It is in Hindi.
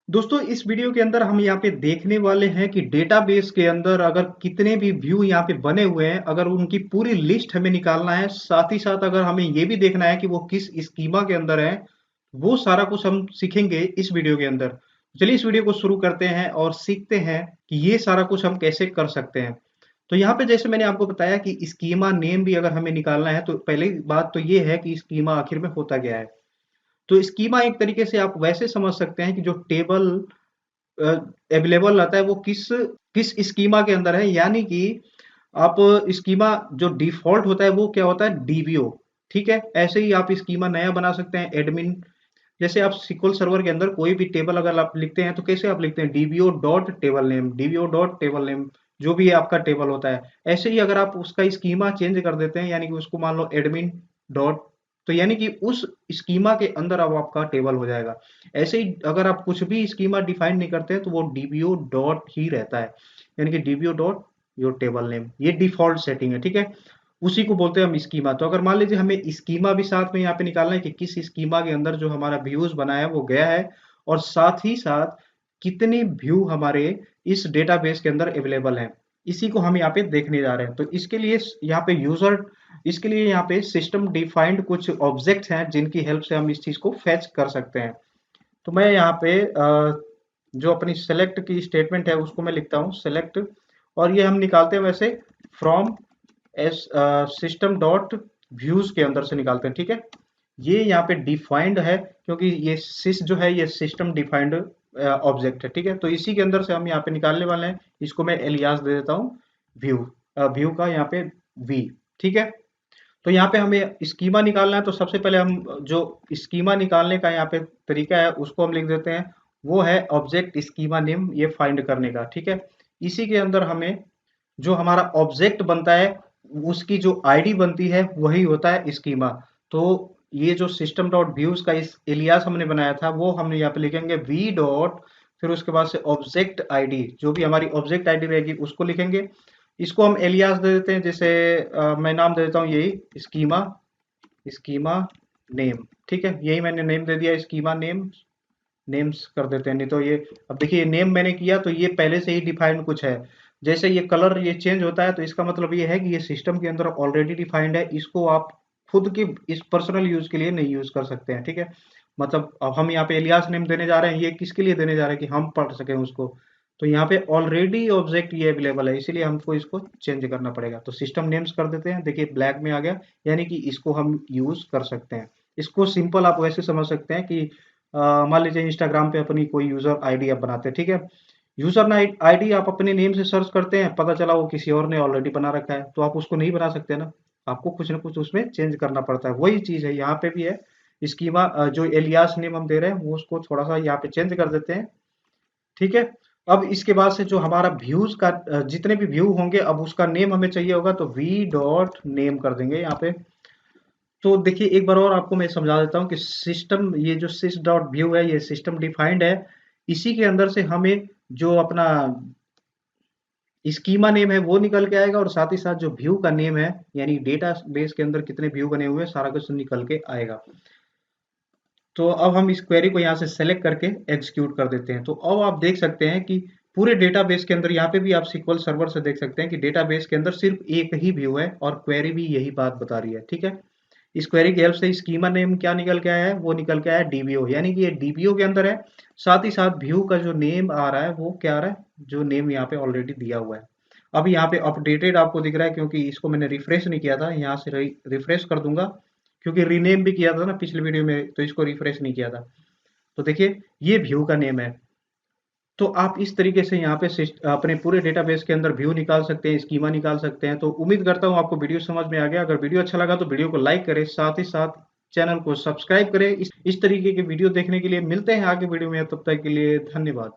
दोस्तों इस वीडियो के अंदर हम यहाँ पे देखने वाले हैं कि डेटाबेस के अंदर अगर कितने भी व्यू यहाँ पे बने हुए हैं, अगर उनकी पूरी लिस्ट हमें निकालना है, साथ ही साथ अगर हमें ये भी देखना है कि वो किस स्कीमा के अंदर है, वो सारा कुछ हम सीखेंगे इस वीडियो के अंदर। चलिए इस वीडियो को शुरू करते हैं और सीखते हैं कि ये सारा कुछ हम कैसे कर सकते हैं। तो यहाँ पे जैसे मैंने आपको बताया कि स्कीमा नेम भी अगर हमें निकालना है, तो पहली बात तो ये है कि स्कीमा आखिर में होता क्या है। तो स्कीमा एक तरीके से आप वैसे समझ सकते हैं कि जो टेबल अवेलेबल रहता है वो किस किस स्कीमा के अंदर है, यानी कि आप स्कीमा जो डिफॉल्ट होता है वो क्या होता है, डीबीओ। ठीक है, ऐसे ही आप स्कीमा नया बना सकते हैं एडमिन। जैसे आप SQL सर्वर के अंदर कोई भी टेबल अगर आप लिखते हैं तो कैसे आप लिखते हैं, DBO dot table name, DBO dot table name, जो भी आपका टेबल होता है। ऐसे ही अगर आप उसका स्कीमा चेंज कर देते हैं, यानी कि उसको मान लो एडमिन डॉट, तो यानी कि उस स्कीमा के अंदर अब आपका टेबल हो जाएगा। ऐसे ही अगर आप कुछ भी स्कीमा डिफाइन नहीं करते हैं तो वो डीबीओ डॉट ही रहता है, यानी कि DBO dot your table name, ये डिफॉल्ट सेटिंग है। ठीक है, उसी को बोलते हैं हम स्कीमा। तो अगर मान लीजिए हमें स्कीमा भी साथ में यहाँ पे निकालना है कि किस स्कीमा के अंदर जो हमारा व्यूज बना है वो गया है, और साथ ही साथ कितने व्यू हमारे इस डेटाबेस के अंदर अवेलेबल हैं, इसी को हम यहाँ पे देखने जा रहे हैं। तो इसके लिए यहाँ पे यूजर, इसके लिए यहाँ पे सिस्टम डिफाइंड कुछ ऑब्जेक्ट्स हैं जिनकी हेल्प से हम इस चीज को फेच कर सकते हैं। तो मैं यहाँ पे जो अपनी सेलेक्ट की स्टेटमेंट है उसको मैं लिखता हूँ सेलेक्ट, और ये हम निकालते हैं वैसे from S system dot views के अंदर से निकालते हैं। ठीक है, ये यहाँ पे डिफाइंड है क्योंकि ये सिस जो है ये सिस्टम डिफाइंड ऑब्जेक्ट है। ठीक है, तो इसी के अंदर से हम यहाँ पे निकालने वाले हैं। इसको मैं एलियास दे देता हूँ व्यू, व्यू का यहाँ पे वी। ठीक है, तो यहाँ पे हमें स्कीमा निकालना है, तो सबसे पहले हम जो स्कीमा निकालने का यहाँ पे तरीका है उसको हम लिख देते हैं, वो है ऑब्जेक्ट स्कीमा नेम, ये फाइंड करने का। ठीक है, इसी के अंदर हमें जो हमारा ऑब्जेक्ट बनता है उसकी जो आईडी बनती है वही होता है स्कीमा। तो ये जो सिस्टम डॉट व्यूज का इस एलियास हमने बनाया था वो हमने यहाँ पे लिखेंगे वी डॉट, फिर उसके बाद से ऑब्जेक्ट आईडी, जो भी हमारी ऑब्जेक्ट आईडी रहेगी उसको लिखेंगे। इसको हम एलियास दे देते हैं, जैसे मैं नाम दे देता हूँ यही स्कीमा, स्कीमा नेम। ठीक है, यही मैंने नेम दे दिया स्कीमा नेम, नेम्स कर देते हैं। नहीं तो ये, अब देखिए नेम मैंने किया तो ये पहले से ही डिफाइंड कुछ है। जैसे ये कलर ये चेंज होता है तो इसका मतलब ये है कि ये सिस्टम के अंदर ऑलरेडी डिफाइंड है, इसको आप खुद के इस पर्सनल यूज के लिए नहीं यूज कर सकते हैं। ठीक है, मतलब अब हम यहाँ पे एलियास नेम देने जा रहे हैं, ये किसके लिए देने जा रहे हैं कि हम पढ़ सकें उसको। तो यहाँ पे ऑलरेडी ऑब्जेक्ट ये अवेलेबल है, इसीलिए हमको इसको चेंज करना पड़ेगा। तो सिस्टम नेम्स कर देते हैं, देखिए ब्लैक में आ गया, यानी कि इसको हम यूज कर सकते हैं। इसको सिंपल आप वैसे समझ सकते हैं कि मान लीजिए इंस्टाग्राम पे अपनी कोई यूजर आईडी आप बनाते हैं। ठीक है, यूजर आईडी आप अपने नेम से सर्च करते हैं, पता चला वो किसी और ने ऑलरेडी बना रखा है, तो आप उसको नहीं बना सकते ना, आपको कुछ ना कुछ उसमें चेंज करना पड़ता है। वही चीज है यहाँ पे भी है। स्कीमा जो एलियास नेम हम दे रहे हैं वो उसको थोड़ा सा यहाँ पे चेंज कर देते हैं। ठीक है, अब इसके बाद से जो हमारा व्यूज का जितने भी व्यू होंगे अब उसका नेम हमें चाहिए होगा, तो वी डॉट नेम कर देंगे यहाँ पे। तो देखिए एक बार और आपको मैं समझा देता हूँ कि सिस्टम, ये जो सिस डॉट व्यू है ये सिस्टम डिफाइंड है, इसी के अंदर से हमें जो अपना स्कीमा नेम है वो निकल के आएगा, और साथ ही साथ जो व्यू का नेम है, यानी डेटा बेस के अंदर कितने व्यू बने हुए हैं सारा कुछ निकल के आएगा। तो अब हम इस क्वेरी को यहाँ से सेलेक्ट करके एग्जीक्यूट कर देते हैं। तो अब आप देख सकते हैं कि पूरे डेटाबेस के अंदर, यहाँ पे भी आप SQL सर्वर से देख सकते हैं कि डेटाबेस के अंदर सिर्फ एक ही व्यू है, और क्वेरी भी यही बात बता रही है। ठीक है, इस क्वेरी की हेल्प से स्कीमा नेम क्या निकल के आया है, वो निकल के आया है डीबीओ, यानी कि ये डीबीओ के अंदर है। साथ ही साथ व्यू का जो नेम आ रहा है वो क्या आ रहा है, जो नेम यहाँ पे ऑलरेडी दिया हुआ है। अब यहाँ पे अपडेटेड आपको दिख रहा है क्योंकि इसको मैंने रिफ्रेश नहीं किया था, यहाँ से रिफ्रेश कर दूंगा, क्योंकि रीनेम भी किया था ना पिछले वीडियो में, तो इसको रिफ्रेश नहीं किया था। तो देखिए ये व्यू का नेम है। तो आप इस तरीके से यहाँ पे अपने पूरे डेटाबेस के अंदर व्यू निकाल सकते हैं, स्कीमा निकाल सकते हैं। तो उम्मीद करता हूँ आपको वीडियो समझ में आ गया। अगर वीडियो अच्छा लगा तो वीडियो को लाइक करें, साथ ही साथ चैनल को सब्सक्राइब करें। इस तरीके के वीडियो देखने के लिए मिलते हैं आगे वीडियो में, तब तक के लिए धन्यवाद।